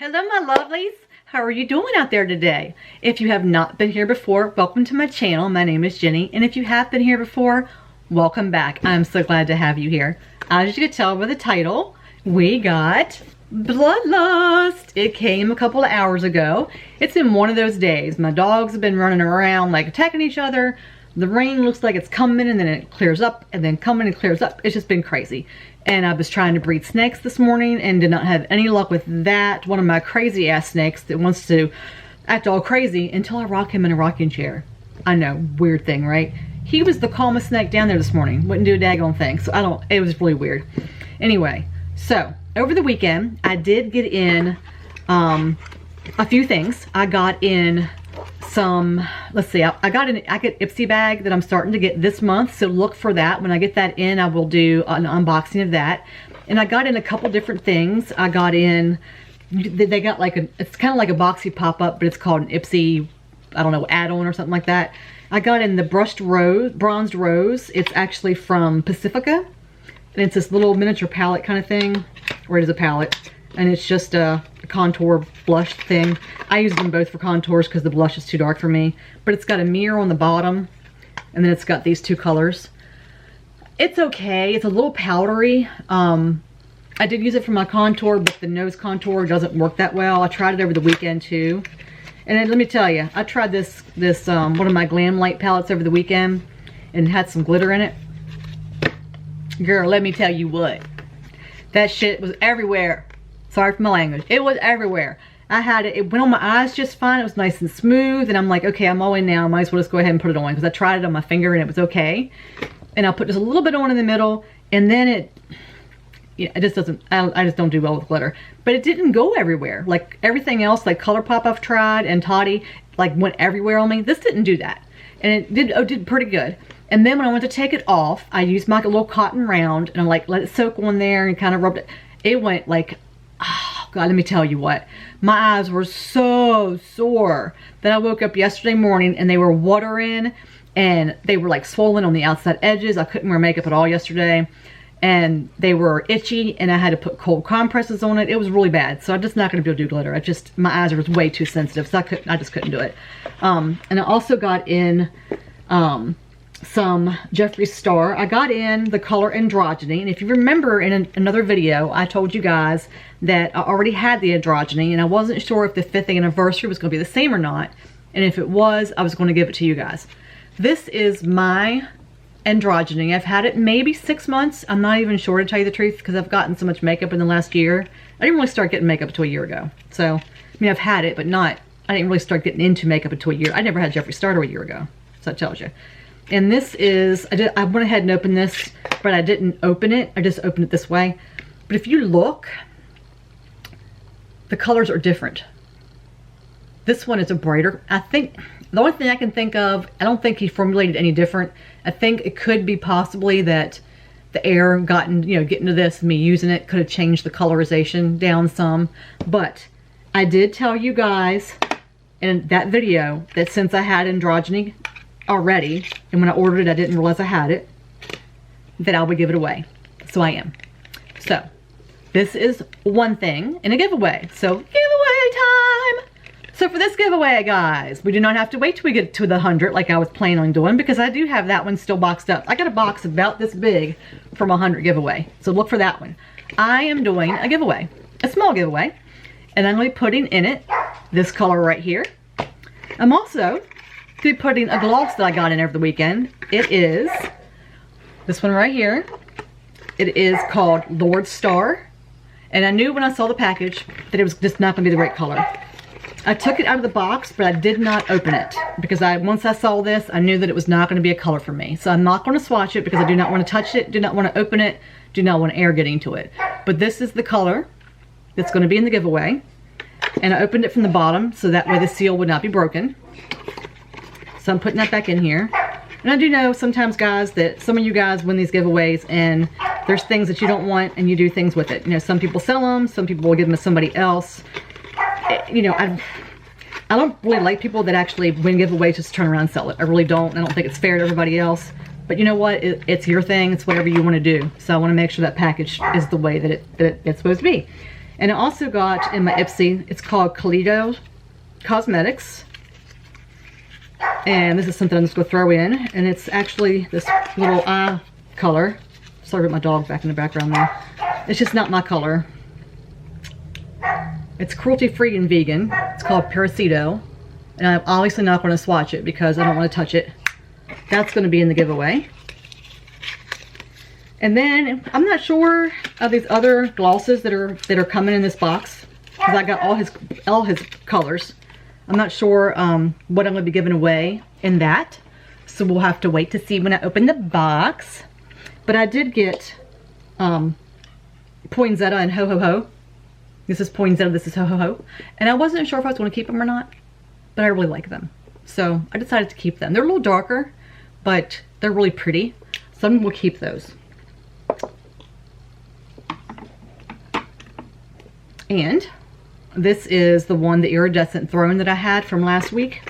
Hello my lovelies, how are you doing out there today? If you have not been here before, welcome to my channel. My name is Jenny, and if you have been here before, welcome back. I'm so glad to have you here. As you can tell by the title, we got BloodLust. It came a couple of hours ago. It's been one of those days. My dogs have been running around like attacking each other. The rain looks like it's coming and then it clears up and then coming and clears up. It's just been crazy. And I was trying to breed snakes this morning and did not have any luck with that. One of my crazy ass snakes that wants to act all crazy until I rock him in a rocking chair. I know, weird thing, right? He was the calmest snake down there this morning. Wouldn't do a daggone thing. So it was really weird. Anyway, so over the weekend, I did get in a few things. I got in some, let's see, I got Ipsy bag that I'm starting to get this month, so look for that. When I get that in, I will do an unboxing of that. And I got in a couple different things. I got in, they got like it's kind of like a boxy pop-up, but it's called an Ipsy, I don't know, add-on or something like that. I got in the brushed rose, bronzed rose. It's actually from Pacifica, and it's this little miniature palette kind of thing, or it is a palette, and it's just a contour blush thing. I use them both for contours because the blush is too dark for me. But it's got a mirror on the bottom, and then it's got these two colors. It's okay. It's a little powdery. I did use it for my contour, but the nose contour doesn't work that well. I tried it over the weekend too. And then let me tell you, I tried this one of my Glam Light palettes over the weekend, and it had some glitter in it. Girl, let me tell you what. That shit was everywhere. Sorry for my language. It was everywhere. I had it. It went on my eyes just fine. It was nice and smooth. And I'm like, okay, I'm all in now. I might as well just go ahead and put it on, because I tried it on my finger and it was okay. And I'll put just a little bit on in the middle. And then it just doesn't, I just don't do well with glitter. But it didn't go everywhere. Like everything else, like ColourPop I've tried and Toddy, like went everywhere on me. This didn't do that. And it did pretty good. And then when I went to take it off, I used my little cotton round and I like let it soak on there and kind of rubbed it. It went like, oh God, let me tell you what. My eyes were so sore that I woke up yesterday morning and they were watering and they were like swollen on the outside edges. I couldn't wear makeup at all yesterday and they were itchy and I had to put cold compresses on it. It was really bad. So I'm just not going to be able to do glitter. My eyes are way too sensitive, so I just couldn't do it. And I also got in some Jeffree Star. I got in the color Androgyny, and if you remember in another video I told you guys that I already had the Androgyny and I wasn't sure if the 5th anniversary was going to be the same or not, and if it was, I was going to give it to you guys. This is my Androgyny. I've had it maybe 6 months. I'm not even sure, to tell you the truth, because I've gotten so much makeup in the last year. I didn't really start getting makeup until a year ago. So I mean, I've had it, but I didn't really start getting into makeup until a year. I never had Jeffree Star a year ago, so that tells you. And this is, I went ahead and opened this, but I didn't open it. I just opened it this way. But if you look, the colors are different. This one is a brighter. I think, the only thing I can think of, I don't think he formulated any different. I think it could be possibly that the air getting to this, me using it, could have changed the colorization down some. But I did tell you guys in that video that since I had Androgyny already, and when I ordered it I didn't realize I had it, that I would give it away. So I am. So this is one thing in a giveaway. So giveaway time. So for this giveaway, guys, we do not have to wait till we get to the 100 like I was planning on doing, because I do have that one still boxed up. I got a box about this big from a 100 giveaway. So look for that one. I am doing a giveaway, a small giveaway, and I'm going to be putting in it this color right here. I'm also be putting a gloss that I got in over the weekend. It is this one right here. It is called Lord Star, and I knew when I saw the package that it was just not going to be the right color. I took it out of the box, but I did not open it because once I saw this, I knew that it was not going to be a color for me. So I'm not going to swatch it because I do not want to touch it, do not want to open it, do not want air getting to it. But this is the color that's going to be in the giveaway, and I opened it from the bottom so that way the seal would not be broken. So I'm putting that back in here. And I do know sometimes, guys, that some of you guys win these giveaways and there's things that you don't want and you do things with it. You know, some people sell them, some people will give them to somebody else. You know, I don't really like people that actually win giveaways just to turn around and sell it. I really don't. I don't think it's fair to everybody else. But you know what? It's your thing. It's whatever you want to do. So I want to make sure that package is the way that it's supposed to be. And I also got in my Ipsy, it's called Kaleido Cosmetics. And this is something I'm just going to throw in. And it's actually this little eye color. Sorry about my dog back in the background there. It's just not my color. It's cruelty-free and vegan. It's called Parasito. And I'm obviously not going to swatch it because I don't want to touch it. That's going to be in the giveaway. And then I'm not sure of these other glosses that are coming in this box, because I got all his colors. I'm not sure what I'm going to be giving away in that, so we'll have to wait to see when I open the box. But I did get Poinsettia and Ho Ho Ho. This is Poinsettia, this is Ho Ho Ho. And I wasn't sure if I was going to keep them or not, but I really like them. So I decided to keep them. They're a little darker, but they're really pretty. So I'm going to keep those. And this is the one, the iridescent throne that I had from last week.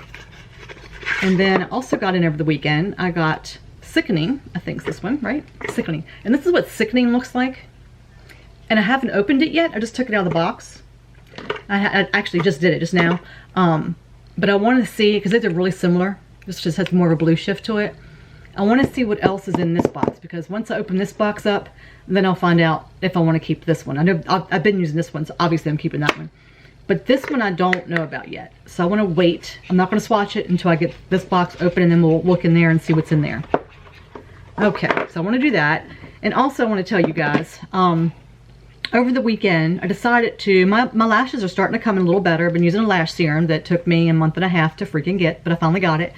And then I also got in over the weekend, I got Sickening. I think it's this one, right? Sickening. And this is what Sickening looks like. And I haven't opened it yet. I just took it out of the box. I actually just did it just now. But I wanted to see, because they're really similar. This just has more of a blue shift to it. I want to see what else is in this box, because once I open this box up, then I'll find out if I want to keep this one. I know I've been using this one, so obviously I'm keeping that one. But this one I don't know about yet. So I want to wait. I'm not going to swatch it until I get this box open, and then we'll look in there and see what's in there. Okay, so I want to do that. And also I want to tell you guys, over the weekend, I decided to, my lashes are starting to come in a little better. I've been using a lash serum that took me a month and a half to freaking get, but I finally got it.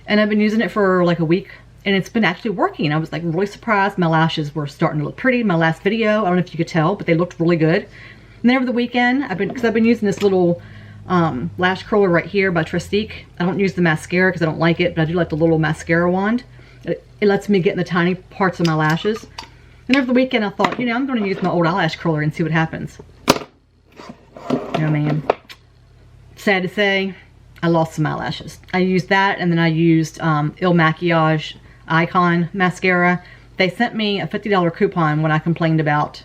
And I've been using it for like a week. And it's been actually working. I was like really surprised. My lashes were starting to look pretty. My last video, I don't know if you could tell, but they looked really good. And then over the weekend, because I've been using this little lash curler right here by Trestique. I don't use the mascara because I don't like it, but I do like the little mascara wand. It lets me get in the tiny parts of my lashes. And over the weekend, I thought, you know, I'm going to use my old eyelash curler and see what happens. Oh man, sad to say, I lost some eyelashes. I used that, and then I used Il Makiage Icon mascara. They sent me a $50 coupon when I complained about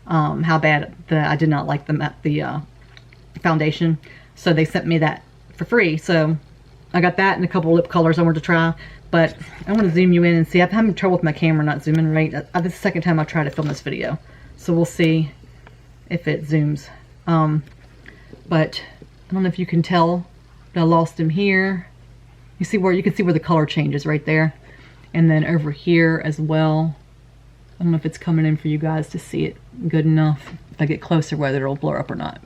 how bad I did not like the foundation. So they sent me that for free. So I got that and a couple lip colors I wanted to try. But I want to zoom you in and see. I'm having trouble with my camera not zooming right. This is the second time I tried to film this video. So we'll see if it zooms. But I don't know if you can tell, but I lost him here. You can see where the color changes right there. And then over here as well. I don't know if it's coming in for you guys to see it good enough. If I get closer, whether it'll blur up or not.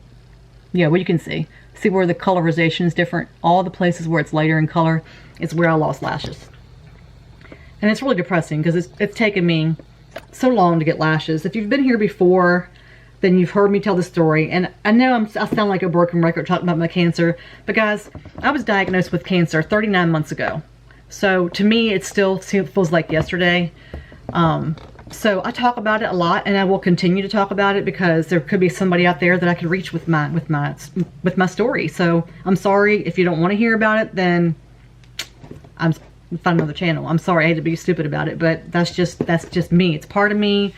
Yeah, well, you can see. See where the colorization is different? All the places where it's lighter in color, it's where I lost lashes. And it's really depressing because it's taken me so long to get lashes. If you've been here before, then you've heard me tell the story. And I know I sound like a broken record talking about my cancer. But guys, I was diagnosed with cancer 39 months ago. So to me, it still feels like yesterday. So I talk about it a lot, and I will continue to talk about it because there could be somebody out there that I could reach with my story. So I'm sorry if you don't want to hear about it. Then I'm find another channel. I'm sorry I had to be stupid about it, but that's just me. It's part of me,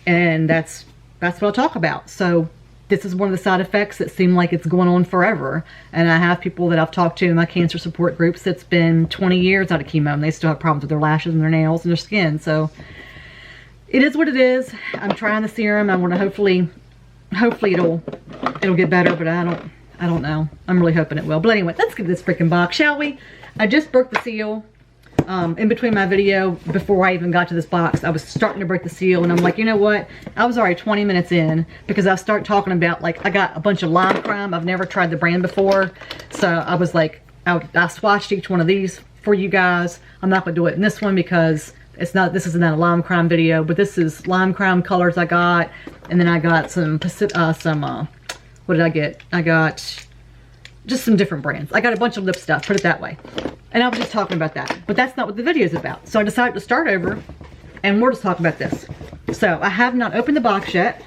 and that's what I'll talk about. So this is one of the side effects that seem like it's going on forever. And I have people that I've talked to in my cancer support groups that's been 20 years out of chemo, and they still have problems with their lashes and their nails and their skin. So it is what it is. I'm trying the serum. I want to hopefully it'll get better, but I don't know. I'm really hoping it will. But anyway, let's get this freaking box, shall we? I just broke the seal. In between my video, before I even got to this box, I was starting to break the seal, and I'm like, you know what? I was already 20 minutes in because I started talking about, like, I got a bunch of Lime Crime. I've never tried the brand before. So I was like, I swatched each one of these for you guys. I'm not going to do it in this one because this isn't a Lime Crime video, but this is Lime Crime colors I got. And then I got what did I get? I got just some different brands. I got a bunch of lip stuff, put it that way. And I was just talking about that, but that's not what the video is about. So I decided to start over, and we're just talking about this. So I have not opened the box yet.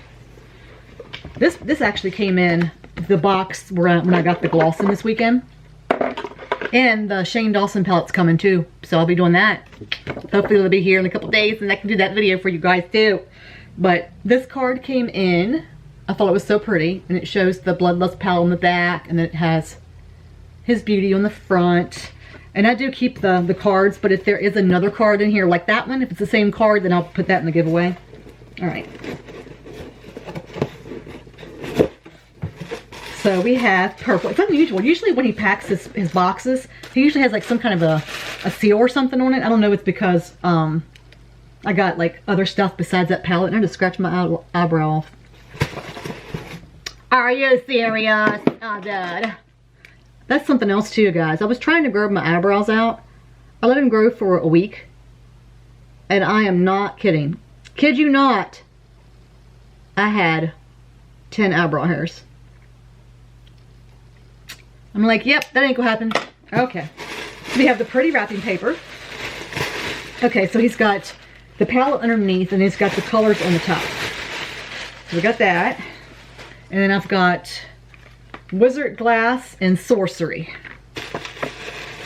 This actually came in the box when I got the gloss in this weekend. And the Shane Dawson palette's coming too, so I'll be doing that. Hopefully it'll be here in a couple days, and I can do that video for you guys too. But this card came in I thought it was so pretty. And it shows the BloodLust palette on the back, and then it has his beauty on the front. And I do keep the cards, but if there is another card in here like that one, if it's the same card, then I'll put that in the giveaway. All right. So we have purple. It's unusual. Usually when he packs his boxes, he usually has like some kind of a seal or something on it. I don't know if it's because I got like other stuff besides that palette. And I just scratched my eyebrow off. Are you serious? Oh, Dad. That's something else too, guys. I was trying to grow my eyebrows out. I let them grow for a week. And I am not kidding. Kid you not. I had 10 eyebrow hairs. I'm like, yep, that ain't gonna happen. Okay. We have the pretty wrapping paper. Okay, so he's got the palette underneath and he's got the colors on the top. So we got that. And then I've got Wizard Glass and Sorcery.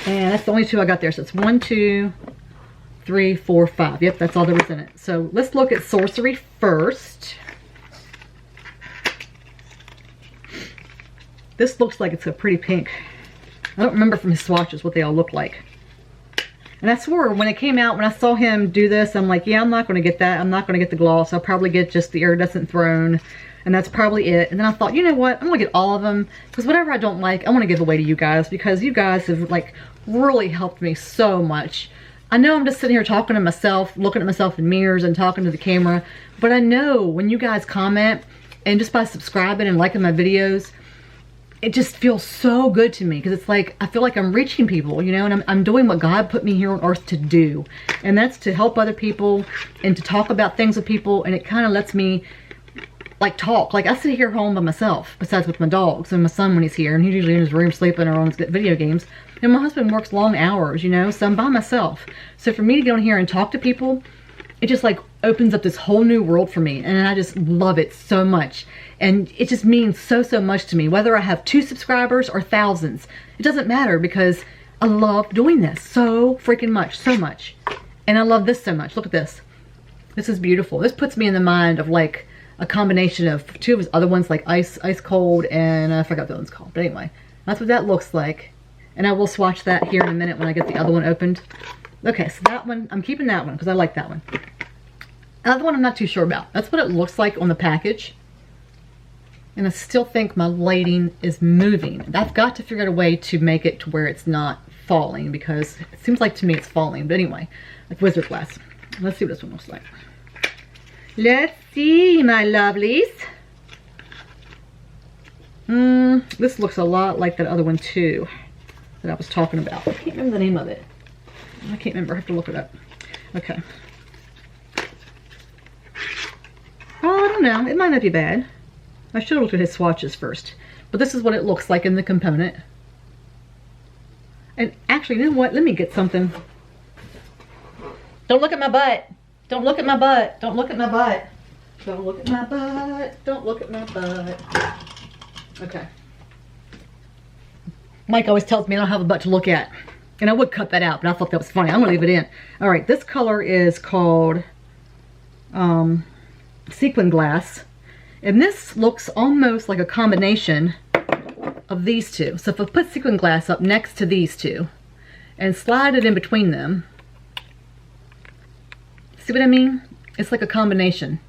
And that's the only two I got there. So it's 1, 2, 3, 4, 5. Yep, that's all there was in it. So let's look at Sorcery first. This looks like it's a pretty pink. I don't remember from his swatches what they all look like. And I swore when it came out, when I saw him do this, I'm like, yeah, I'm not going to get that. I'm not going to get the gloss. I'll probably get just the Iridescent Throne. And that's probably it. And then I thought, you know what? I'm going to get all of them. Because whatever I don't like, I want to give away to you guys. Because you guys have like really helped me so much. I know I'm just sitting here talking to myself, looking at myself in mirrors and talking to the camera. But I know when you guys comment, and just by subscribing and liking my videos, it just feels so good to me, because it's like I feel like I'm reaching people, you know, and I'm doing what God put me here on earth to do, and that's to help other people and to talk about things with people. And it kind of lets me like talk. Like I sit here home by myself, besides with my dogs and my son when he's here, and he's usually in his room sleeping or on his video games, and my husband works long hours, you know, so I'm by myself. So for me to get on here and talk to people, it just like opens up this whole new world for me, and I just love it so much. And it just means so much to me, whether I have 2 subscribers or thousands. It doesn't matter, because I love doing this so freaking much, so much. And I love this so much. Look at this. This is beautiful. This puts me in the mind of like a combination of 2 of his other ones, like Ice Cold, and I forgot what the other one's called. But anyway, that's what that looks like. And I will swatch that here in a minute when I get the other one opened. Okay, so that one, I'm keeping that one because I like that one. Another one I'm not too sure about. That's what it looks like on the package. And I still think my lighting is moving. I've got to figure out a way to make it to where it's not falling, because it seems like to me it's falling. But anyway, like Wizard Glass. Let's see what this one looks like. Let's see, my lovelies. This looks a lot like that other one too that I was talking about. I can't remember the name of it. I can't remember. I have to look it up. Okay. Oh, I don't know. It might not be bad. I should have looked at his swatches first. But this is what it looks like in the component. And actually, you know what? Let me get something. Don't look at my butt. Don't look at my butt. Don't look at my butt. Don't look at my butt. Don't look at my butt. Okay. Mike always tells me I don't have a butt to look at. And I would cut that out, but I thought that was funny. I'm going to leave it in. Alright, this color is called Sequin Glass. And this looks almost like a combination of these two. So if I put Sequin Glass up next to these two and slide it in between them, see what I mean? It's like a combination.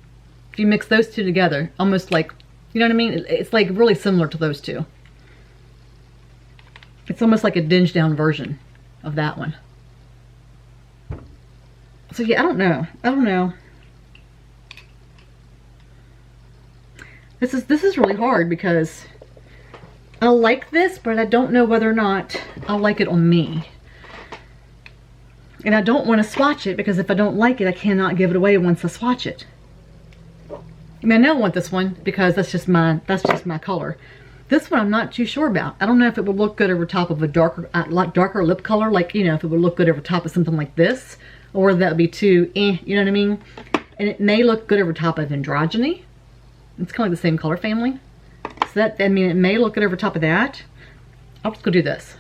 If you mix those two together, almost like, you know what I mean? It's like really similar to those two. It's almost like a dinged down version of that one. So yeah, I don't know. I don't know. This is really hard, because I like this, but I don't know whether or not I like it on me. And I don't want to swatch it, because if I don't like it, I cannot give it away once I swatch it. I mean, I know I want this one because that's just my color. This one I'm not too sure about. I don't know if it would look good over top of a darker lip color, like, you know, if it would look good over top of something like this, or that would be too you know what I mean? And it may look good over top of Androgyny. It's kind of like the same color family. So that, I mean, it may look good over top of that. I'll just go do this.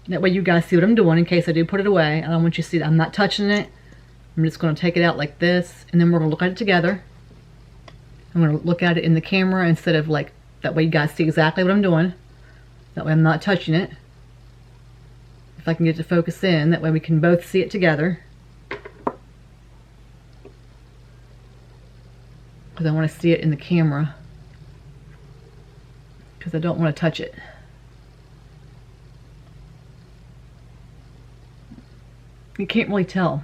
That way you guys see what I'm doing in case I do put it away. I don't want you to see that I'm not touching it. I'm just going to take it out like this, and then we're going to look at it together. I'm going to look at it in the camera instead of like, that way you guys see exactly what I'm doing. That way I'm not touching it. If I can get it to focus in, that way we can both see it together. Because I want to see it in the camera. Because I don't want to touch it. You can't really tell.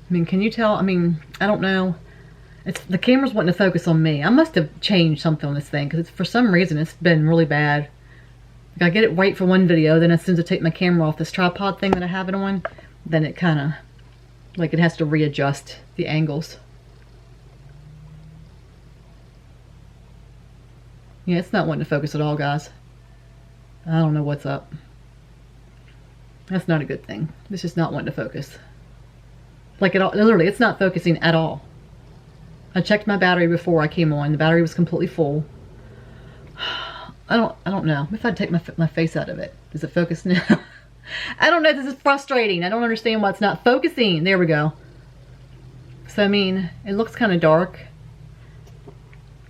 I mean, can you tell? I mean, I don't know. It's the camera's wanting to focus on me. I must have changed something on this thing because for some reason it's been really bad. Like I get it right for one video, then as soon as I take my camera off this tripod thing that I have it on, then it kind of, like it has to readjust the angles. Yeah, it's not wanting to focus at all, guys. I don't know what's up. That's not a good thing. It's just not wanting to focus. Like it all, literally, it's not focusing at all. I checked my battery before I came on. The battery was completely full. I don't know. If I take my face out of it, does it focus now? I don't know. This is frustrating. I don't understand why it's not focusing. There we go. So I mean, it looks kind of dark,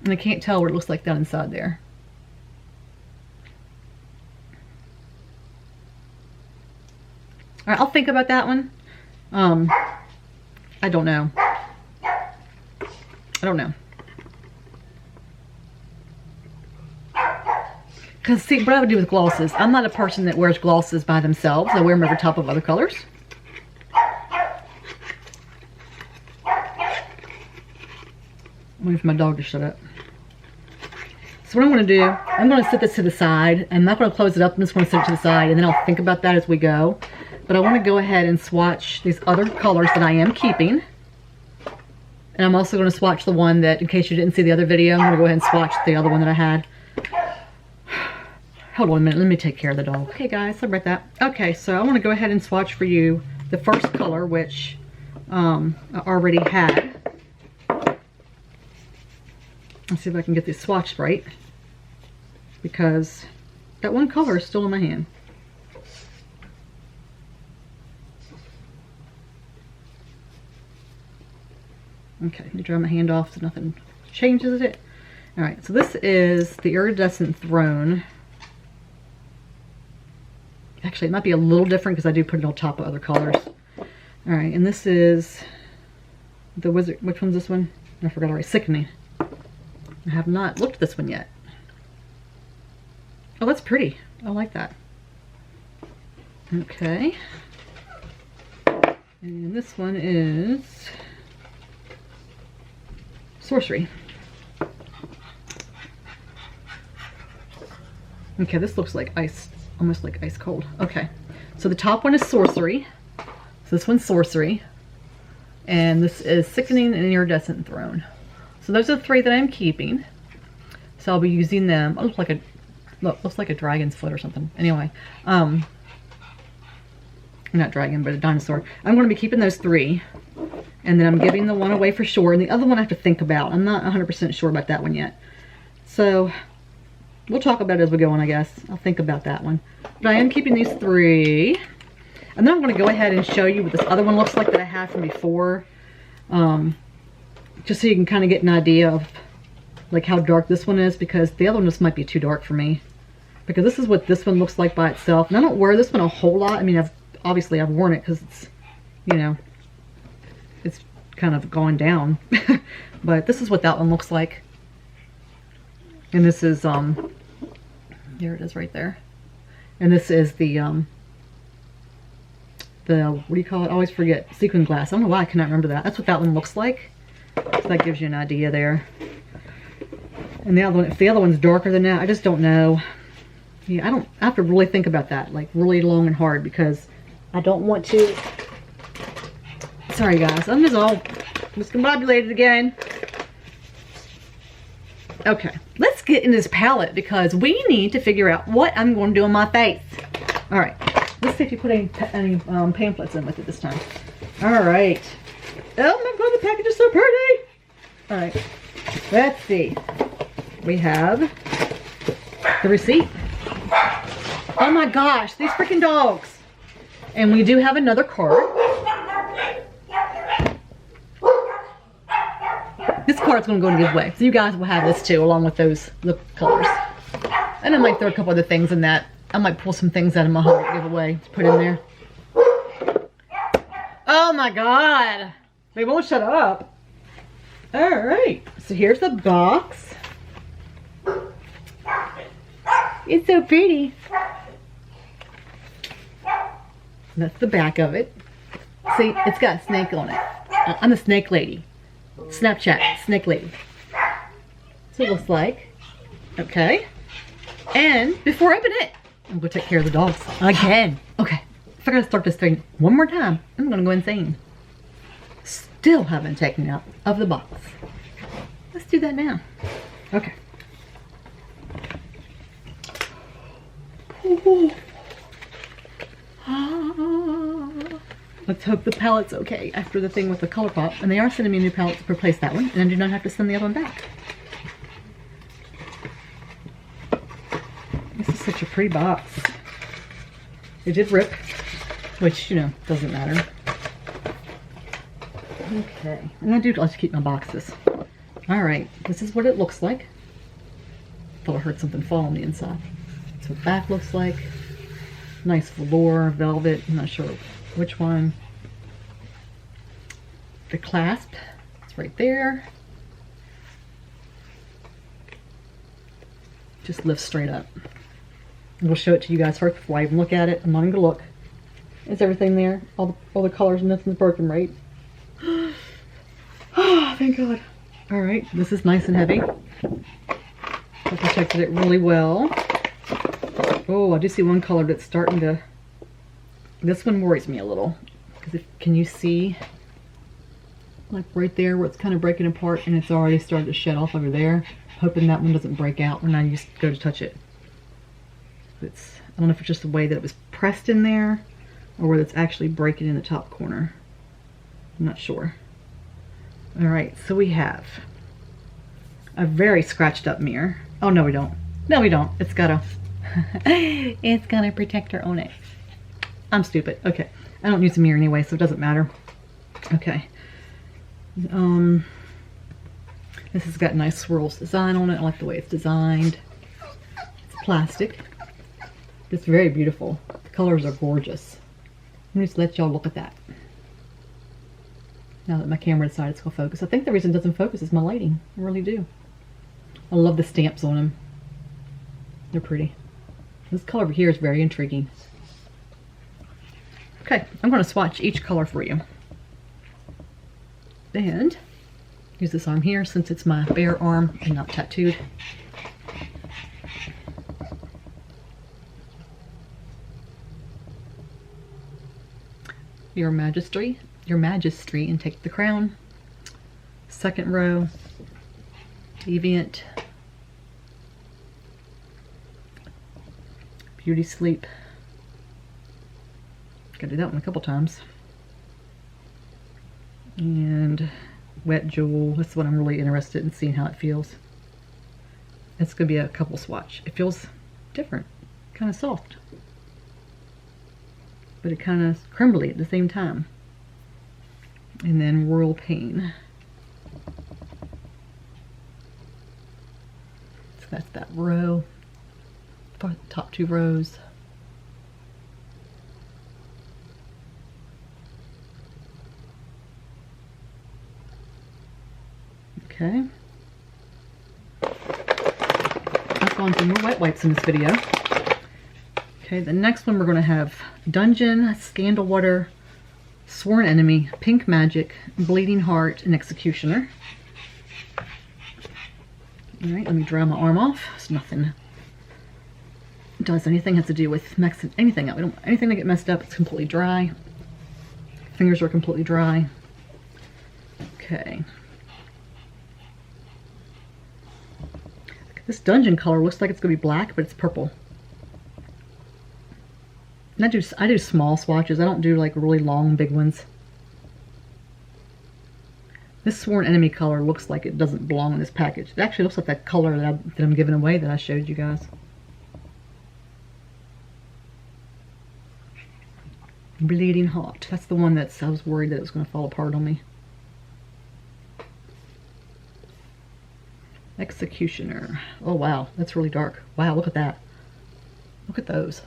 and I can't tell what it looks like down inside there. All right, I'll think about that one. I don't know. I don't know. Because see, what I would do with glosses, I'm not a person that wears glosses by themselves. I wear them over top of other colors. I'm waiting for my dog to shut up. So what I'm going to do, I'm going to set this to the side. I'm not going to close it up. I'm just going to set it to the side, and then I'll think about that as we go. But I want to go ahead and swatch these other colors that I am keeping. And I'm also going to swatch the one that, in case you didn't see the other video, I'm going to go ahead and swatch the other one that I had. Hold on a minute, let me take care of the dog. Okay guys, sorry about that. Okay, so I want to go ahead and swatch for you the first color, which I already had. Let's see if I can get this swatched right, because that one color is still in my hand. Okay, let me dry my hand off so nothing changes it. Alright, so this is the Iridescent Throne. Actually, it might be a little different because I do put it on top of other colors. Alright, and this is the Wizard. Which one's this one? I forgot already. Sickening. I have not looked at this one yet. Oh, that's pretty. I like that. Okay. And this one is Sorcery. Okay, this looks like ice, almost like ice cold. Okay, so the top one is Sorcery. So this one's Sorcery. And this is Sickening and Iridescent Throne. So those are the three that I'm keeping. So I'll be using them. Oh, looks like a dragon's foot or something. Anyway, not dragon, but a dinosaur. I'm going to be keeping those three. And then I'm giving the one away for sure. And the other one I have to think about. I'm not 100% sure about that one yet. So we'll talk about it as we go on, I guess. I'll think about that one. But I am keeping these three. And then I'm going to go ahead and show you what this other one looks like that I had from before. Just so you can kind of get an idea of like how dark this one is. Because the other one just might be too dark for me. Because this is what this one looks like by itself. And I don't wear this one a whole lot. I mean, obviously I've worn it because it's, you know, it's kind of gone down. But this is what that one looks like. And this is, there it is right there. And this is the what do you call it? I always forget. Sequin glass. I don't know why I cannot remember that. That's what that one looks like. So that gives you an idea there. And the other one, if the other one's darker than that, I just don't know. Yeah, I have to really think about that, like really long and hard, because I don't want to. Sorry guys, I'm just all discombobulated again. Okay, let's get in this palette because we need to figure out what I'm going to do on my face. All right, let's see if you put any pamphlets in with it this time. All right. Oh my god, the package is so pretty. All right, let's see. We have the receipt. Oh my gosh, these freaking dogs. And we do have another card. card's going to go in a giveaway. So you guys will have this too, along with those the colors. And I might throw a couple other things in that. I might pull some things out of my home giveaway to put in there. Oh my God. They won't shut up. All right. So here's the box. It's so pretty. That's the back of it. See, it's got a snake on it. I'm the snake lady. Snapchat, snake lady. So it looks like. Okay. And before I open it, I'm going to take care of the dogs again. Okay. If I gotta start this thing one more time, I'm going to go insane. Still haven't taken it out of the box. Let's do that now. Okay. Ooh. Let's hope the palette's okay after the thing with the color pop. And they are sending me a new palette to replace that one. And I do not have to send the other one back. This is such a pretty box. It did rip, which, you know, doesn't matter. Okay. And I do like to keep my boxes. Alright. This is what it looks like. Thought I heard something fall on the inside. That's what the back looks like. Nice velour, velvet. I'm not sure which one. The clasp, it's right there. Just lifts straight up. We'll show it to you guys first before I even look at it. I'm not even gonna look. Is everything there? All the colors, nothing's broken, right? Oh, thank God. All right, this is nice and heavy. I protected it really well. Oh, I do see one color that's starting to, this one worries me a little. Because can you see, like right there where it's kind of breaking apart and it's already started to shed off over there. Hoping that one doesn't break out when I just go to touch it. I don't know if it's just the way that it was pressed in there or whether it's actually breaking in the top corner. I'm not sure. All right, so we have a very scratched up mirror. Oh, no we don't. No we don't. It's got a, it's got a protector on it. I'm stupid. Okay, I don't use a mirror anyway, so it doesn't matter. Okay. This has got nice swirls design on it. I like the way it's designed. It's plastic. It's very beautiful. The colors are gorgeous. Let me just let y'all look at that. Now that my camera decided it's going to focus. I think the reason it doesn't focus is my lighting. I really do. I love the stamps on them. They're pretty. This color over here is very intriguing. Okay, I'm going to swatch each color for you. And use this arm here since it's my bare arm and not tattooed. Your Majesty, and take the crown. Second row, Deviant, Beauty Sleep. Gotta do that one a couple times. And Wet Jewel. That's what I'm really interested in seeing how it feels. It's gonna be a couple swatch. It feels different, kind of soft, but it kind of crumbly at the same time. And then Royal Pain. So that's that row, top two rows. Okay. I've gone through more wet wipes in this video. Okay, the next one we're going to have Dungeon, Scandal Water, Sworn Enemy, Pink Magic, Bleeding Heart, and Executioner. Alright, let me dry my arm off. So nothing does anything has to do with mixing anything up. We don't want anything to get messed up. It's completely dry. Fingers are completely dry. Okay. This Dungeon color looks like it's going to be black, but it's purple. And I do small swatches. I don't do like really long, big ones. This Sworn Enemy color looks like it doesn't belong in this package. It actually looks like that color that I'm giving away that I showed you guys. Bleeding Heart. That's the one I was worried that it was going to fall apart on me. Executioner. Oh wow, that's really dark. Wow, look at that. Look at those.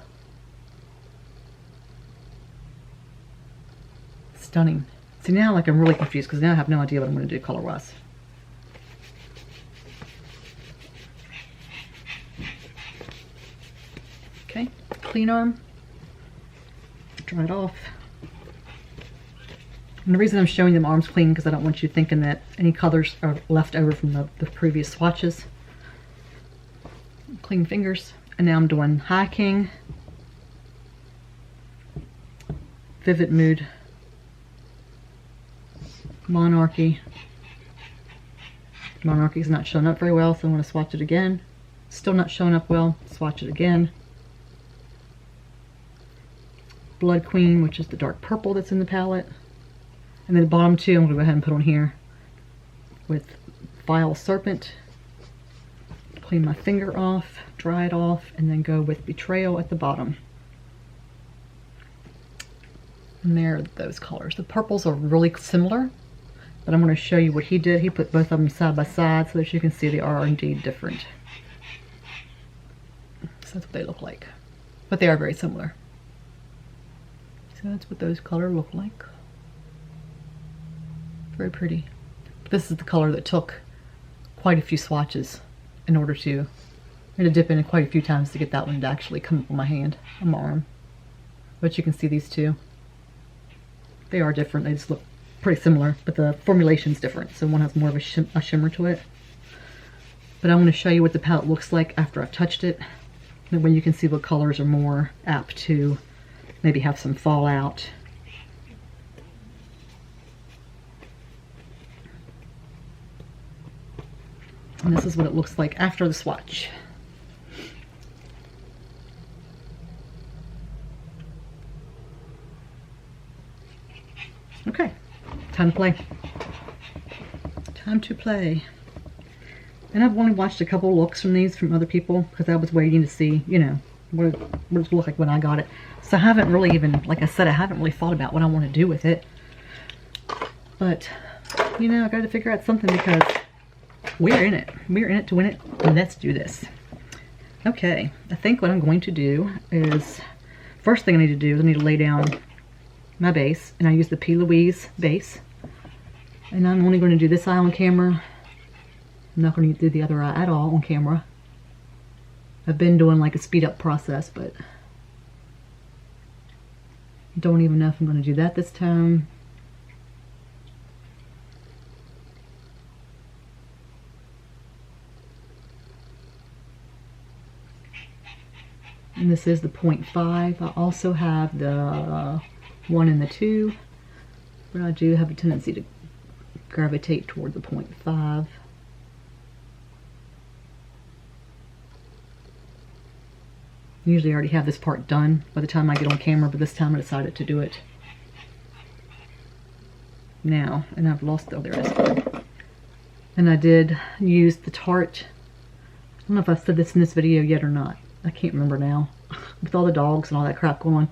Stunning. See, now like I'm really confused because now I have no idea what I'm going to do color-wise. Okay, clean arm. Dry it off. And the reason I'm showing them arms clean because I don't want you thinking that any colors are left over from the previous swatches. Clean fingers. And now I'm doing High King, Vivid Mood, Monarchy. Monarchy's not showing up very well, so I'm going to swatch it again. Still not showing up well, swatch it again. Blood Queen, which is the dark purple that's in the palette. And then the bottom two I'm going to go ahead and put on here with Vile Serpent. Clean my finger off, dry it off, and then go with Betrayal at the bottom. And there are those colors. The purples are really similar, but I'm going to show you what he did. He put both of them side by side so that you can see they are indeed different. So that's what they look like. But they are very similar. So that's what those colors look like. Very pretty. This is the color that took quite a few swatches in order to, I had to dip in it quite a few times to get that one to actually come up on my hand, on my arm. But you can see these two. They are different. They just look pretty similar, but the formulation's different. So one has more of a shimmer to it. But I'm going to show you what the palette looks like after I've touched it. That way you can see what colors are more apt to maybe have some fallout. And this is what it looks like after the swatch. Okay, time to play. Time to play. And I've only watched a couple looks from these from other people because I was waiting to see, you know, what it would look like when I got it. So I haven't really even, like I said, I haven't really thought about what I want to do with it. But, you know, I got to figure out something because we're in it. We're in it to win it. Let's do this. Okay, I think what I'm going to do is, first thing I need to do is I need to lay down my base, and I use the P. Louise base. And I'm only going to do this eye on camera. I'm not going to do the other eye at all on camera. I've been doing like a speed up process, but don't even know if I'm going to do that this time. And this is the 0.5. I also have the 1 and the 2, but I do have a tendency to gravitate toward the 0.5. Usually I already have this part done by the time I get on camera, but this time I decided to do it now. And I've lost, oh, there it is. And I did use the Tarte. I don't know if I said this in this video yet or not. I can't remember now. With all the dogs and all that crap going on.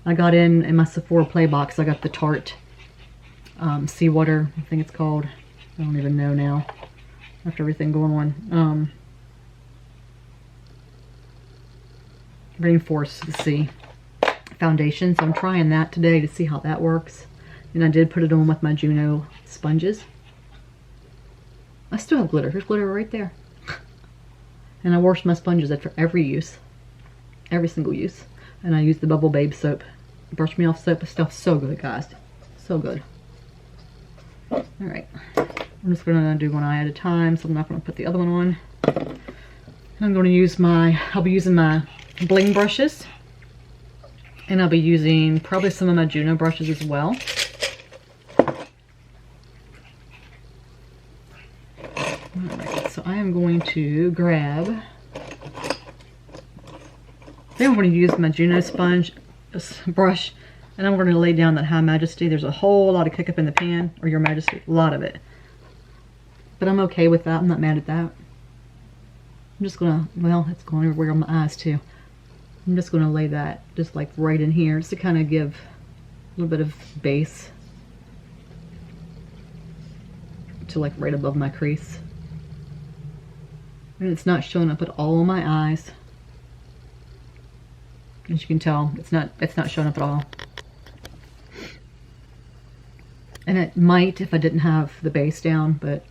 I got in my Sephora Play box, I got the Tarte Seawater, I think it's called. I don't even know now. After everything going on. Rainforest the Sea foundation. So I'm trying that today to see how that works. And I did put it on with my Juno sponges. I still have glitter. There's glitter right there. And I wash my sponges after every use. Every single use. And I use the Bubble Babe soap. Brush Me Off soap. The stuff's so good, guys. So good. Alright. I'm just going to do one eye at a time, so I'm not going to put the other one on. And I'm going to use I'll be using my bling brushes. And I'll be using probably some of my Juno brushes as well. Alright, so I am going to grab, then I'm going to use my Juno brush, and I'm going to lay down that High Majesty. There's a whole lot of kick up in the pan, or Your Majesty, a lot of it. But I'm okay with that. I'm not mad at that. I'm just going to, well, it's going everywhere on my eyes too. I'm just going to lay that just like right in here, just to kind of give a little bit of base to like right above my crease. And it's not showing up at all on my eyes. As you can tell, it's not showing up at all. And it might if I didn't have the base down, but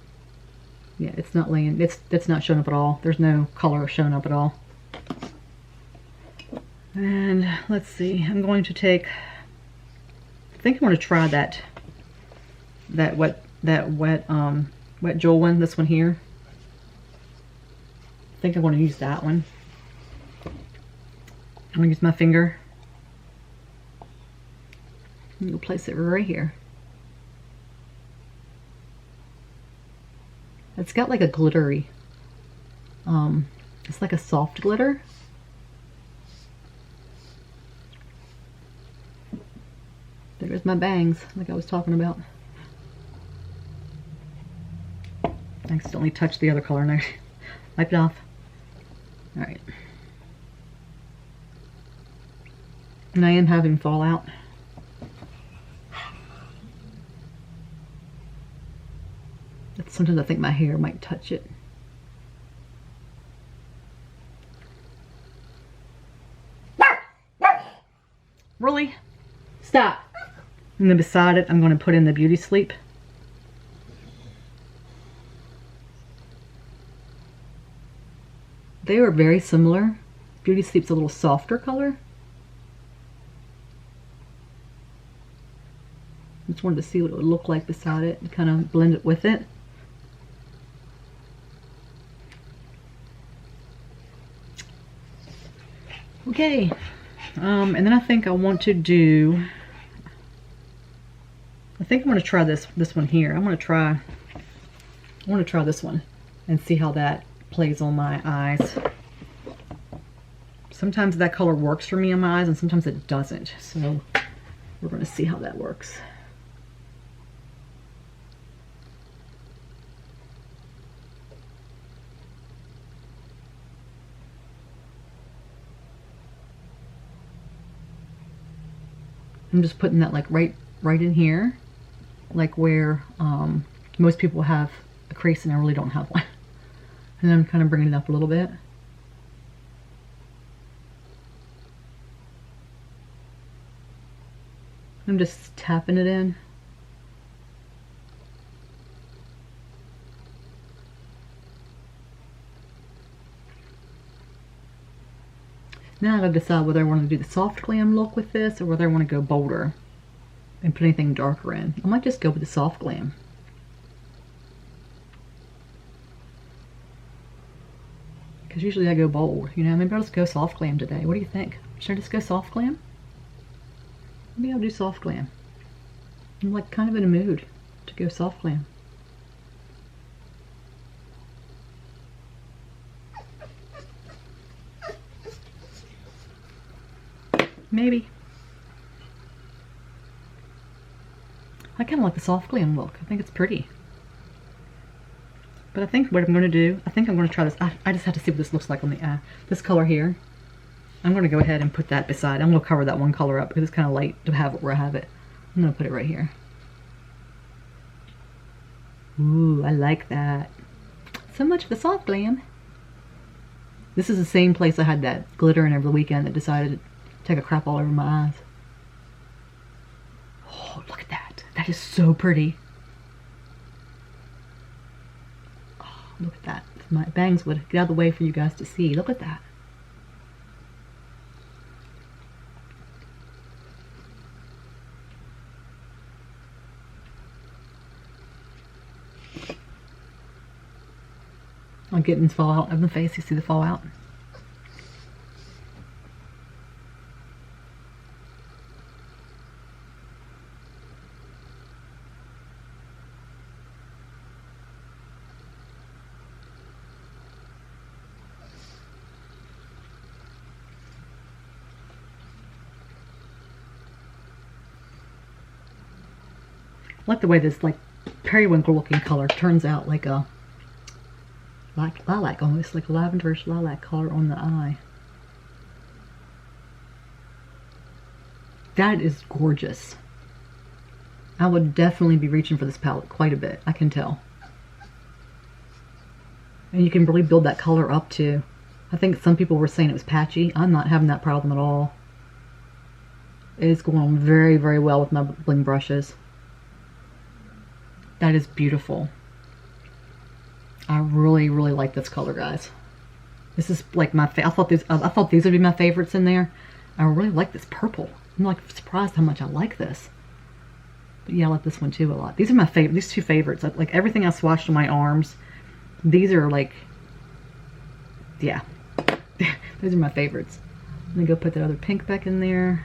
yeah, it's not laying, it's not showing up at all. There's no color showing up at all. And let's see, I'm going to take, I think I want to try that wet jewel one, this one here. I think I want to use that one. I'm going to use my finger. I'm going to place it right here. It's got like a glittery, it's like a soft glitter. There's my bangs, like I was talking about. I accidentally touched the other color and I wiped it off. Alright. And I am having fallout. Sometimes I think my hair might touch it. Really? Stop. And then beside it, I'm going to put in the Beauty Sleep. They are very similar. Beauty Sleep's a little softer color. Just wanted to see what it would look like beside it and kind of blend it with it. Okay, and then I think I want to do, I think I'm going to try this one here. I want to try this one and see how that plays on my eyes. Sometimes that color works for me on my eyes and sometimes it doesn't. So we're going to see how that works. I'm just putting that like right in here, like where most people have a crease and I really don't have one. And then I'm kind of bringing it up a little bit. I'm just tapping it in. Now I gotta decide whether I want to do the soft glam look with this or whether I want to go bolder and put anything darker in. I might just go with the soft glam. Because usually I go bold, you know. Maybe I'll just go soft glam today. What do you think? Should I just go soft glam? Maybe I'll do soft glam. I'm like kind of in a mood to go soft glam. Maybe. I kind of like the soft glam look. I think it's pretty. But I think what I'm going to do, I think I'm going to try this. I just have to see what this looks like on the eye. This color here, I'm going to go ahead and put that beside. I'm going to cover that one color up because it's kind of late to have it where I have it. I'm going to put it right here. Ooh, I like that. So much for the soft glam. This is the same place I had that glitter in over the weekend that decided to take a crap all over my eyes. Oh, look at that. That is so pretty. Oh, look at that. My bangs would get out of the way for you guys to see. Look at that. I'm getting the fallout of the face. You see the fallout? I like the way this like periwinkle looking color turns out like a lilac, almost like a lavenderish lilac color on the eye. That is gorgeous. I would definitely be reaching for this palette quite a bit, I can tell. And you can really build that color up too. I think some people were saying it was patchy. I'm not having that problem at all. It is going on very, very well with my bling brushes. That is beautiful. I really, really like this color, guys. This is like my I thought these would be my favorites in there. I really like this purple. I'm like surprised how much I like this. But yeah, I like this one too a lot. These are my favorite. These two favorites. Like everything I swatched on my arms. These are like, yeah, those are my favorites. Let me go put that other pink back in there.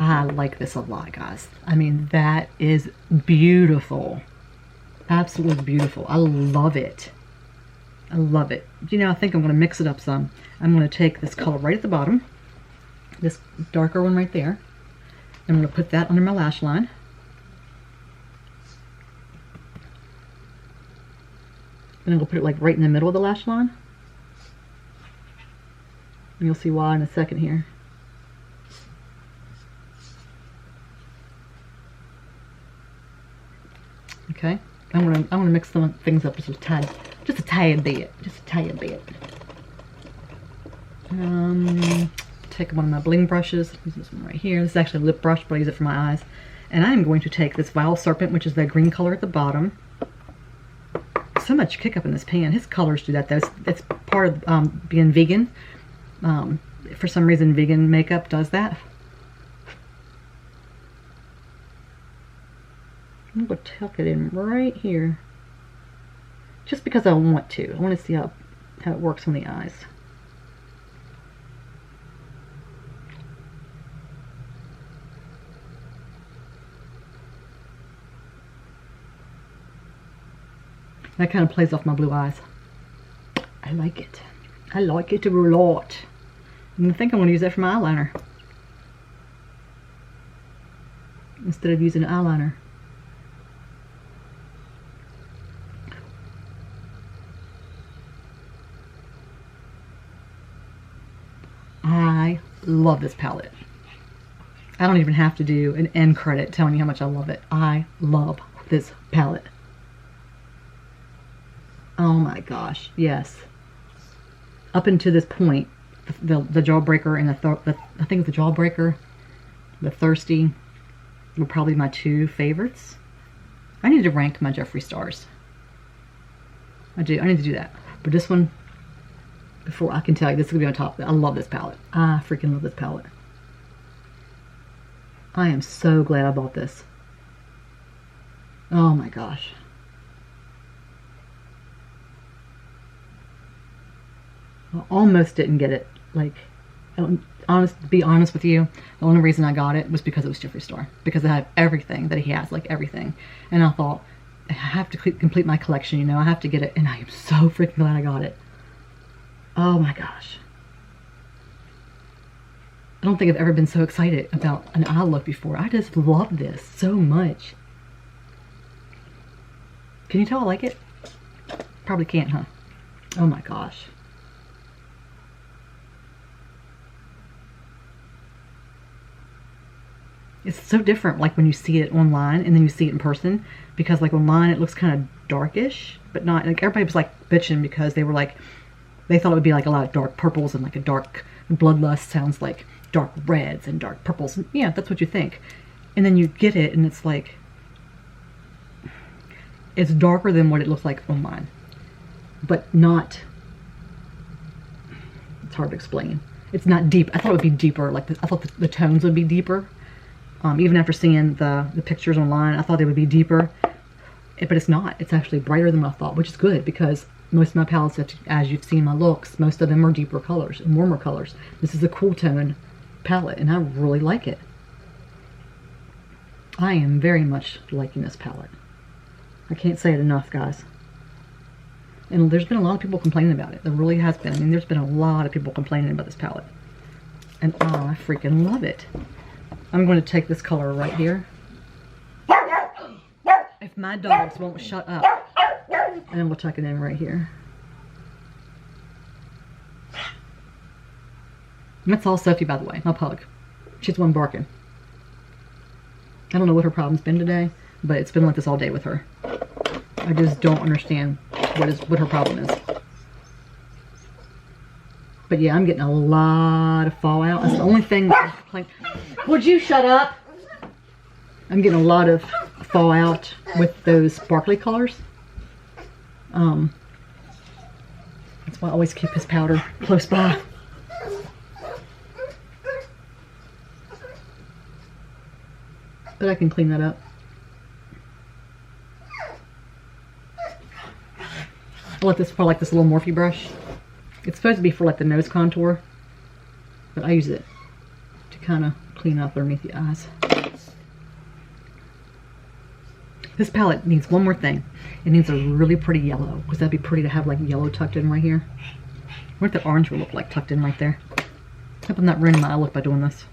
I like this a lot, guys. I mean, that is beautiful. Absolutely beautiful. I love it. I love it. You know, I think I'm going to mix it up some. I'm going to take this color right at the bottom, this darker one right there. I'm going to put that under my lash line. And I'm going to put it like right in the middle of the lash line. And you'll see why in a second here. Okay, I'm gonna mix some things up just a tad bit. Take one of my bling brushes. Use this one right here. This is actually a lip brush, but I use it for my eyes. And I'm going to take this Vile Serpent, which is the green color at the bottom. So much kick up in this pan. His colors do that. That's part of being vegan. For some reason, vegan makeup does that. I'm going to tuck it in right here. Just because I want to. I want to see how it works on the eyes. That kind of plays off my blue eyes. I like it. I like it a lot. And I think I'm going to use that for my eyeliner. Instead of using an eyeliner. I love this palette. I don't even have to do an end credit telling you how much I love it. I love this palette. Oh my gosh, yes. Up until this point, the Jawbreaker and I think the Jawbreaker, the Thirsty, were probably my two favorites. I need to rank my Jeffree stars. I do. I need to do that. But this one, before I can tell you, this is going to be on top. I love this palette. I freaking love this palette. I am so glad I bought this. Oh my gosh. I almost didn't get it. Like, to be honest with you, the only reason I got it was because it was Jeffree Star. Because I have everything that he has, like everything. And I thought, I have to complete my collection, you know, I have to get it. And I am so freaking glad I got it. Oh my gosh. I don't think I've ever been so excited about an eye look before. I just love this so much. Can you tell I like it? Probably can't, huh? Oh my gosh. It's so different, like when you see it online and then you see it in person, because like online it looks kind of darkish, but not like everybody was like bitching because they were like, they thought it would be like a lot of dark purples and like a dark BloodLust sounds like dark reds and dark purples. And yeah, that's what you think. And then you get it and it's like, it's darker than what it looks like online, but not, it's hard to explain. It's not deep. I thought it would be deeper. Like I thought the tones would be deeper. Even after seeing the pictures online, I thought they would be deeper, but it's not. It's actually brighter than what I thought, which is good because most of my palettes, as you've seen my looks, most of them are deeper colors and warmer colors. This is a cool tone palette, and I really like it. I am very much liking this palette. I can't say it enough, guys. And there's been a lot of people complaining about it. There really has been. I mean, there's been a lot of people complaining about this palette. And oh, I freaking love it. I'm going to take this color right here. If my dogs won't shut up. And then we'll tuck it in right here. And that's all Sophie, by the way, my pug. She's the one barking. I don't know what her problem's been today, but it's been like this all day with her. I just don't understand what her problem is. But yeah, I'm getting a lot of fallout. That's the only thing. Would you shut up? I'm getting a lot of fallout with those sparkly colors. That's why I always keep his powder close by. But I can clean that up. I let this for like this little Morphe brush. It's supposed to be for like the nose contour, but I use it to kind of clean up underneath the eyes. This palette needs one more thing. It needs a really pretty yellow, because that'd be pretty to have like yellow tucked in right here. What the orange will look like tucked in right there. Hope I'm not ruining my eye look by doing this.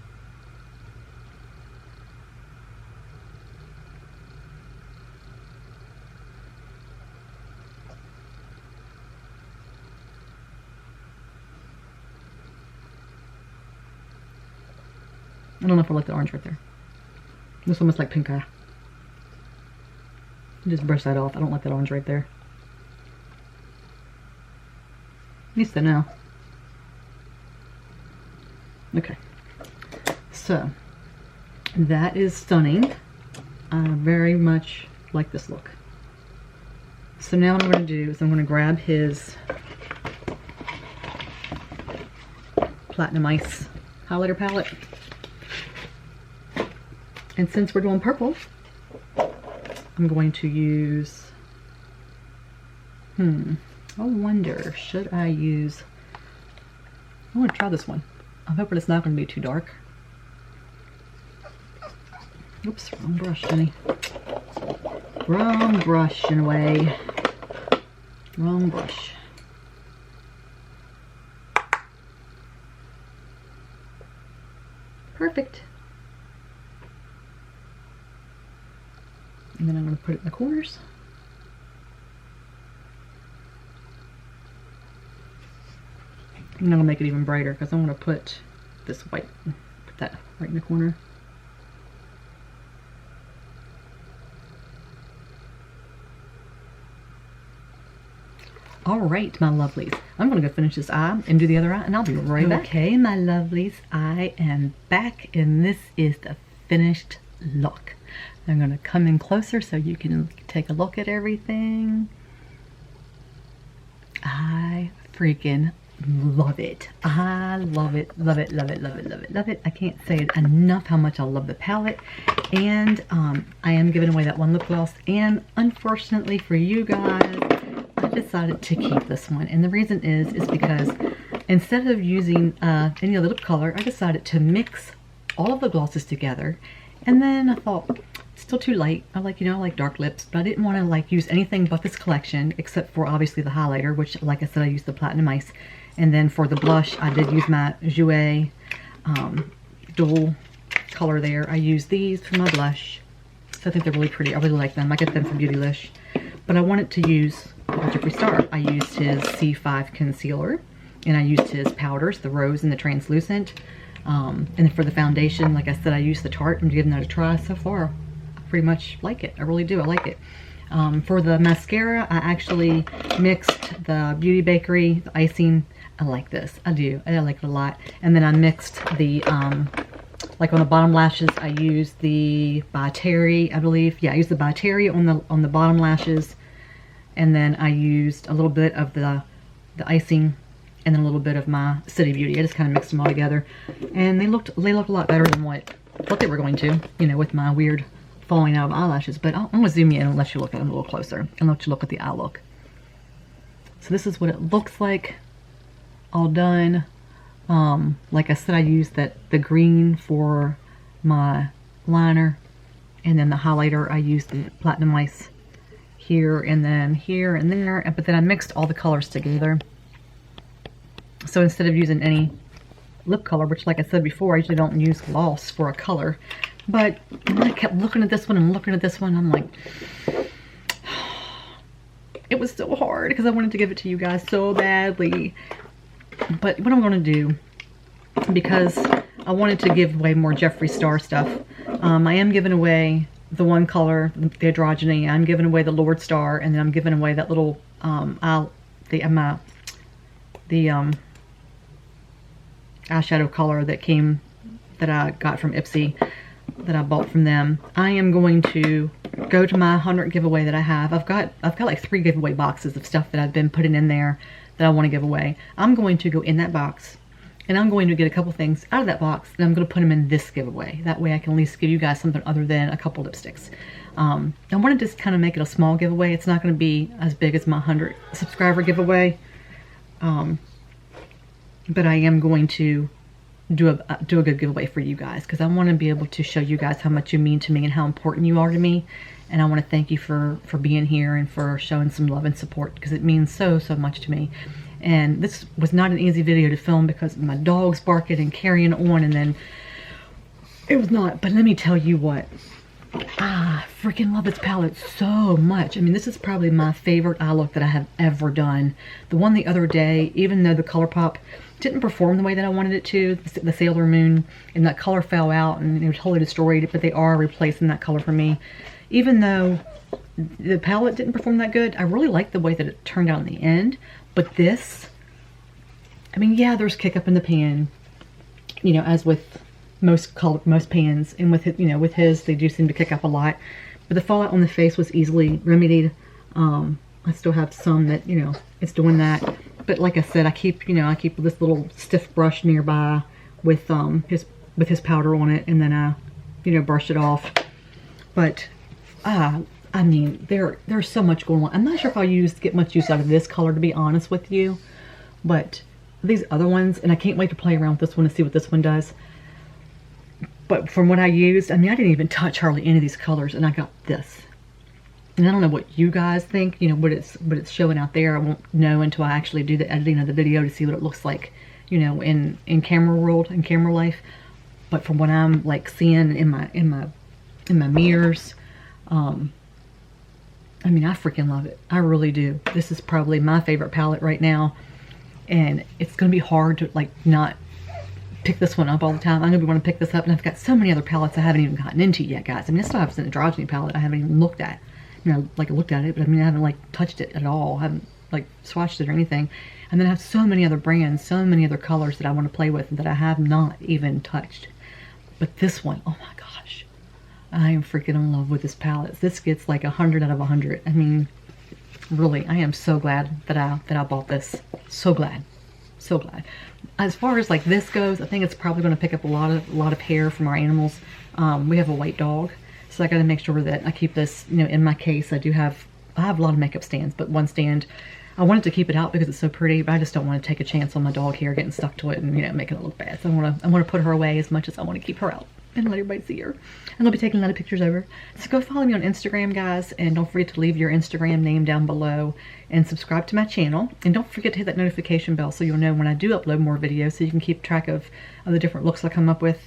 I don't know if I like the orange right there. This one looks like pink eye. Just brush that off. I don't like that orange right there. At least I know. Okay. So, that is stunning. I very much like this look. So now what I'm going to do is I'm going to grab his Platinum Ice highlighter palette. And since we're doing purple, I'm going to use, I wonder, should I use, I want to try this one. I'm hoping it's not going to be too dark. Oops, wrong brush, Jenny. Wrong brush, in a way. Wrong brush. Perfect. And then I'm going to put it in the corners. And I'm going to make it even brighter because I'm going to put this white, put that right in the corner. All right, my lovelies. I'm going to go finish this eye and do the other eye, and I'll be right back. Okay, my lovelies, I am back, and this is the finished look. I'm going to come in closer so you can take a look at everything. I freaking love it. I love it, love it, love it, love it, love it, love it. I can't say it enough how much I love the palette. And I am giving away that one lip gloss. And unfortunately for you guys, I decided to keep this one. And the reason is because instead of using any other lip color, I decided to mix all of the glosses together. And then I thought, it's still too light. I like, I like dark lips, but I didn't want to like use anything but this collection, except for obviously the highlighter, which like I said, I used the Platinum Ice. And then for the blush, I did use my Jouer dual color there. I used these for my blush. So I think they're really pretty. I really like them. I get them from Beautylish. But I wanted to use Jeffree Star. I used his C5 concealer, and I used his powders, the rose and the translucent. And for the foundation, like I said, I used the Tarte. I'm giving that a try. So far, I pretty much like it. I really do. I like it. For the mascara, I actually mixed the Beauty Bakery, the icing. I like this. I do. I like it a lot. And then I mixed the, like on the bottom lashes, I used the By Terry, I believe. Yeah, I used the By Terry on the bottom lashes. And then I used a little bit of the icing, and then a little bit of my City Beauty. I just kind of mixed them all together, and they looked a lot better than what they were going to, with my weird falling out of eyelashes. But I'm gonna zoom you in and let you look at them a little closer, and let you look at the eye look. So this is what it looks like, all done. Like I said, I used the green for my liner, and then the highlighter I used the Platinum Ice here and then here and there, but then I mixed all the colors together. So instead of using any lip color, which like I said before, I usually don't use gloss for a color, but when I kept looking at this one and looking at this one, I'm like, it was so hard because I wanted to give it to you guys so badly. But what I'm going to do, because I wanted to give away more Jeffree Star stuff, I am giving away the one color, the androgyny. I'm giving away the Lord Star, and then I'm giving away that little eyeshadow color that I got from Ipsy, that I bought from them. I am going to go to my 100 giveaway that I have. I've got like 3 giveaway boxes of stuff that I've been putting in there that I want to give away. I'm going to go in that box, and I'm going to get a couple things out of that box, and I'm going to put them in this giveaway. That way I can at least give you guys something other than a couple lipsticks. I want to just kind of make it a small giveaway. It's not going to be as big as my 100 subscriber giveaway. But I am going to do a good giveaway for you guys, because I want to be able to show you guys how much you mean to me and how important you are to me. And I want to thank you for being here and for showing some love and support, because it means so much to me. And this was not an easy video to film because my dog's barking and carrying on, and then it was not. But let me tell you what, I freaking love this palette so much. I mean, this is probably my favorite eye look that I have ever done. The one the other day, even though the ColourPop didn't perform the way that I wanted it to, the Sailor Moon, and that color fell out and it was totally destroyed, but they are replacing that color for me. Even though the palette didn't perform that good, I really liked the way that it turned out in the end. But this, I mean, yeah, there's kick up in the pan, you know, as with most pans, and with it, you know, with his, they do seem to kick up a lot. But the fallout on the face was easily remedied. I still have some that, you know, it's doing that. But like I said, I keep this little stiff brush nearby with his powder on it, and then I, you know, brush it off. But I mean, there's so much going on. I'm not sure if I'll get much use out of this color, to be honest with you, but these other ones, and I can't wait to play around with this one to see what this one does. But from what I used, I mean, I didn't even touch hardly any of these colors, and I got this. And I don't know what you guys think, you know, what it's showing out there. I won't know until I actually do the editing of the video to see what it looks like, you know, in camera world, in camera life. But from what I'm like seeing in my mirrors, I mean, I freaking love it. I really do. This is probably my favorite palette right now, and it's gonna be hard to like not pick this one up all the time. I'm gonna want to pick this up, and I've got so many other palettes I haven't even gotten into yet, guys. I mean, I still have an androgyny palette I haven't even looked at. You know, like I looked at it, but I mean, I haven't like touched it at all. I haven't like swatched it or anything. And then I have so many other brands, so many other colors that I want to play with that I have not even touched. But this one, oh my gosh, I am freaking in love with this palette. This gets like 100 out of 100. I mean, really, I am so glad that I bought this. So glad, so glad. As far as like this goes, I think it's probably going to pick up a lot of hair from our animals. We have a white dog, so I got to make sure that I keep this, you know, in my case. I have a lot of makeup stands, but one stand, I wanted to keep it out because it's so pretty, but I just don't want to take a chance on my dog hair getting stuck to it and, you know, making it look bad. So I want to put her away as much as I want to keep her out and let everybody see her. And I'll be taking a lot of pictures of her. So go follow me on Instagram, guys, and don't forget to leave your Instagram name down below and subscribe to my channel. And don't forget to hit that notification bell so you'll know when I do upload more videos, so you can keep track of the different looks I come up with.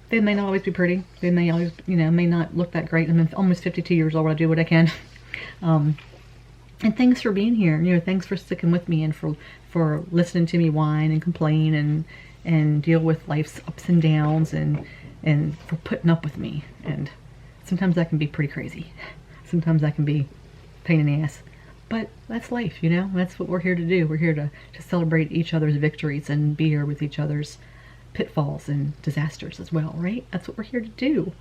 They may not always be pretty. They may always, you know, may not look that great. I'm almost 52 years old. I do what I can. And thanks for being here. You know, thanks for sticking with me and for listening to me whine and complain and deal with life's ups and downs and for putting up with me. And sometimes that can be pretty crazy. Sometimes that can be pain in the ass. But that's life, you know. That's what we're here to do. We're here to celebrate each other's victories and be here with each other's pitfalls and disasters as well, right? That's what we're here to do.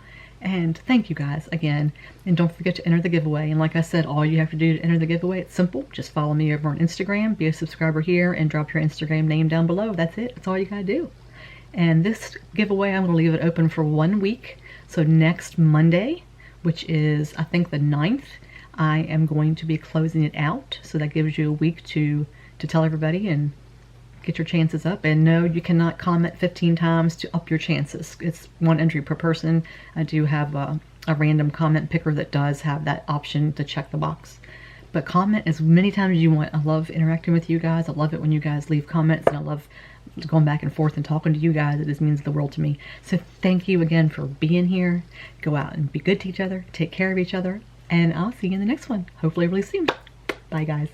And thank you guys again, and don't forget to enter the giveaway. And like I said, all you have to do to enter the giveaway, it's simple. Just follow me over on Instagram, be a subscriber here, and drop your Instagram name down below. That's it. That's all you gotta do. And this giveaway, I'm gonna leave it open for 1 week. So next Monday, which is I think the 9th, I am going to be closing it out. So that gives you a week to tell everybody and get your chances up. And no, you cannot comment 15 times to up your chances. It's 1 entry per person. I do have a random comment picker that does have that option to check the box. But comment as many times as you want. I love interacting with you guys. I love it when you guys leave comments, and I love going back and forth and talking to you guys. It just means the world to me. So thank you again for being here. Go out and be good to each other. Take care of each other. And I'll see you in the next one. Hopefully really soon. Bye, guys.